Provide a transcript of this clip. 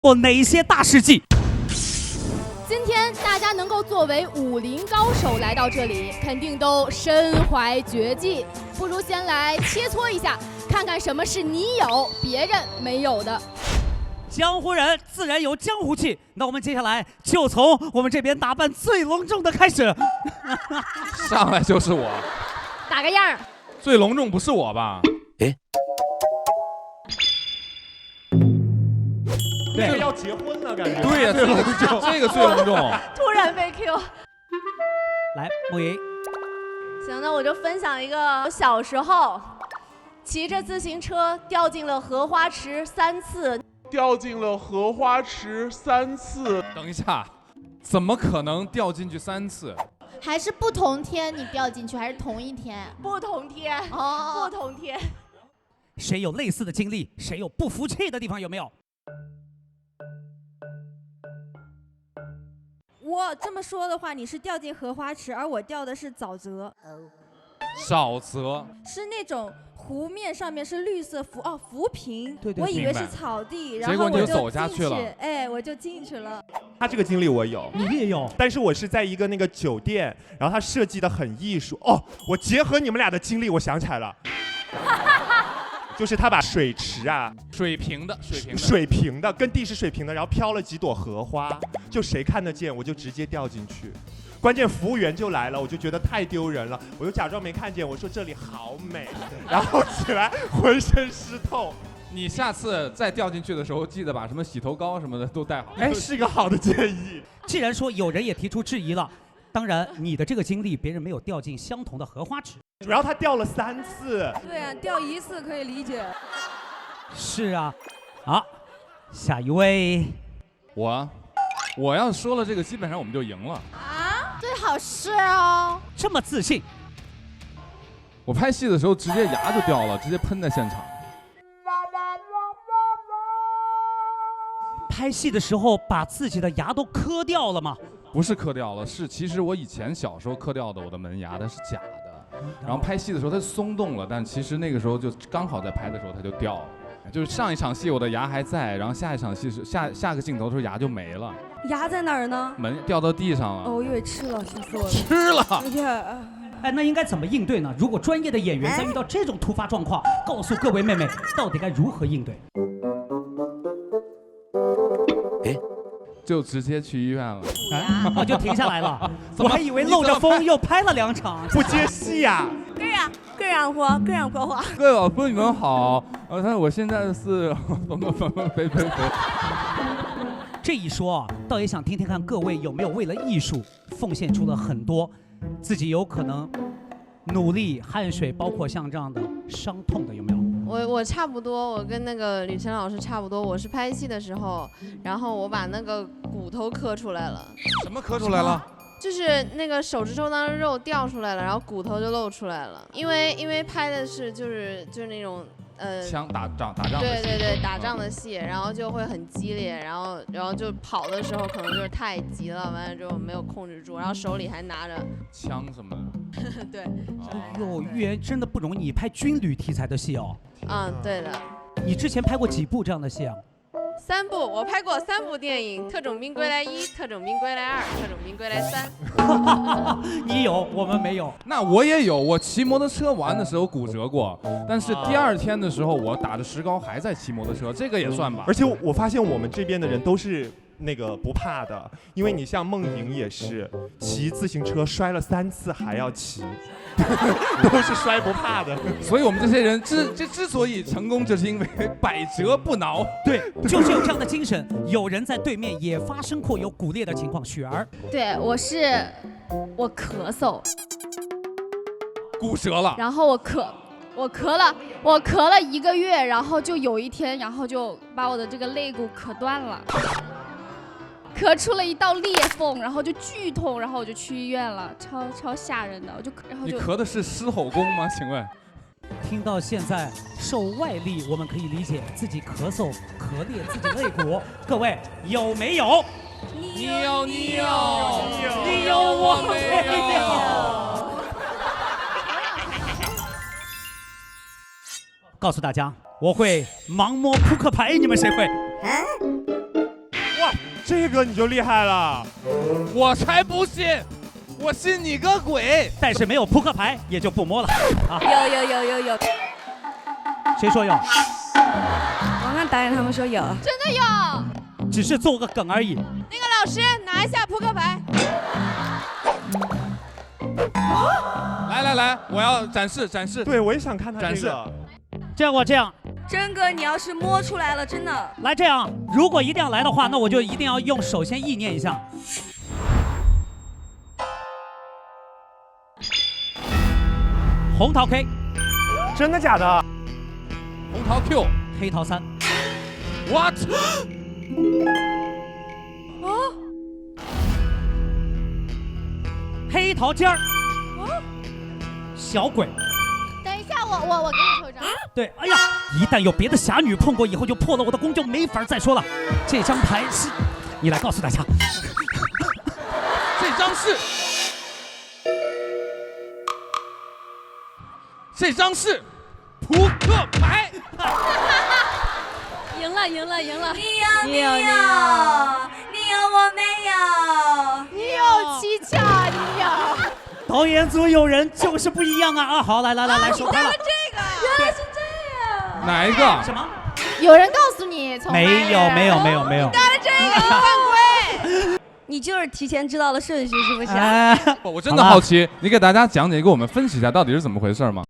过哪些大事迹？今天大家能够作为武林高手来到这里，肯定都身怀绝技。不如先来切磋一下，看看什么是你有别人没有的。江湖人自然有江湖气，那我们接下来就从我们这边打扮最隆重的开始。上来就是我，打个样儿。最隆重不是我吧？哎，对，这要结婚了，感觉。对呀，这个最隆重。突然被 Q。来，木鱼。行，那我就分享一个我小时候骑着自行车掉进了荷花池3次。掉进了荷花池3次。等一下，怎么可能掉进去3次？还是不同天你掉进去，还是同一天？不同天哦，不同天。谁有类似的经历？谁有不服气的地方？有没有？我这么说的话，你是掉进荷花池，而我掉的是沼泽。沼泽是那种湖面上面是绿色浮萍，对，我以为是草地，然后结果你就走下去了，哎，我就进去了。他这个经历我有，你也有，但是我是在一个那个酒店，然后他设计的很艺术哦。我结合你们俩的经历，我想起来了，就是他把水池啊，水平的，跟地是水平的，然后飘了几朵荷花，就谁看得见我就直接掉进去。关键服务员就来了，我就觉得太丢人了，我就假装没看见，我说这里好美，然后起来浑身湿透。你下次再掉进去的时候，记得把什么洗头膏什么的都带好。哎，是个好的建议。既然说有人也提出质疑了，当然你的这个经历别人没有掉进相同的荷花池，主要他掉了3次。对啊，掉1次可以理解。是啊，好，下一位。我要说了这个，基本上我们就赢了啊！最好是哦，这么自信。我拍戏的时候直接牙就掉了，直接喷在现场。拍戏的时候把自己的牙都磕掉了吗？不是磕掉了，是其实我以前小时候磕掉的我的门牙，它是假的。然后拍戏的时候它松动了，但其实那个时候就刚好在拍的时候它就掉了。就是上一场戏我的牙还在，然后下一场戏是下个镜头的时候牙就没了。牙在哪儿呢？门掉到地上了。哦，我以为吃了，吓死我了。吃了。哎，那应该怎么应对呢？如果专业的演员在遇到这种突发状况，告诉各位妹妹到底该如何应对？哎，就直接去医院了。我就停下来了。我还以为漏着风又拍了2场，不接戏呀。各让活，各让国话。各位老夫你们好，我现在是肥。这一说啊，倒也想听听看各位有没有为了艺术奉献出了很多自己有可能努力、汗水，包括像这样的伤痛的，有没有？我差不多，我跟那个吕晨老师差不多。我是拍戏的时候，然后我把那个骨头磕出来了。什么磕出来了？就是那个手指头当中肉掉出来了，然后骨头就露出来了。因为拍的是就是那种枪打仗的戏。对，打仗的戏，然后就会很激烈，然后就跑的时候可能就是太急了，完了之后没有控制住，然后手里还拿着枪什么的。对。哎呦，玉言真的不容易，你拍军旅题材的戏哦。嗯，对的。你之前拍过几部这样的戏啊？3部，我拍过3部电影，《特种兵归来1》《特种兵归来2》《特种兵归来3》。你有，我们没有。那我也有，我骑摩托车玩的时候骨折过，但是第2天的时候我打着石膏还在骑摩托车，这个也算吧。而且我发现我们这边的人都是那个不怕的，因为你像梦莹也是骑自行车摔了3次还要骑，都是摔不怕的。所以我们这些人之所以成功，就是因为百折不挠。对，就是有这样的精神。有人在对面也发生过有骨裂的情况，雪儿。对，我咳嗽，骨折了，然后我咳了1个月，然后就有一天，然后就把我的这个肋骨咳断了。咳出了一道裂缝，然后就剧痛，然后我就去医院了，超吓人的，你咳的是狮吼功吗？请问？听到现在受外力，我们可以理解自己咳嗽咳裂自己肋骨，各位有没有？你有，我没有。告诉大家，我会盲摸扑克牌，你们谁会？这个你就厉害了。我才不信，我信你个鬼！但是没有扑克牌也就不摸了啊。有，谁说有？我看导演他们说有。真的有。只是做个梗而已。那个老师拿一下扑克牌。来，我要展示。对，我也想看他展示。这样我这样，真哥，你要是摸出来了，真的。来这样，如果一定要来的话，那我就一定要用首先意念一下。红桃 K， 真的假的？红桃 Q， 黑桃3。What？ 黑桃尖儿。小鬼。等一下，我给你抽张。对，哎呀，一旦有别的侠女碰过以后，就破了我的功，就没法再说了。这张牌是，你来告诉大家，这张是扑克牌。赢了！你有，我没有。你有蹊跷，你有。导演组有人就是不一样啊！好，来，收开了。这个，原来是这样。哪一个？什么？有人告诉你从没有。带了这个，你犯规。你就是提前知道了顺序，是不是？我真的好奇，你给大家讲解，给我们分析一下到底是怎么回事吗？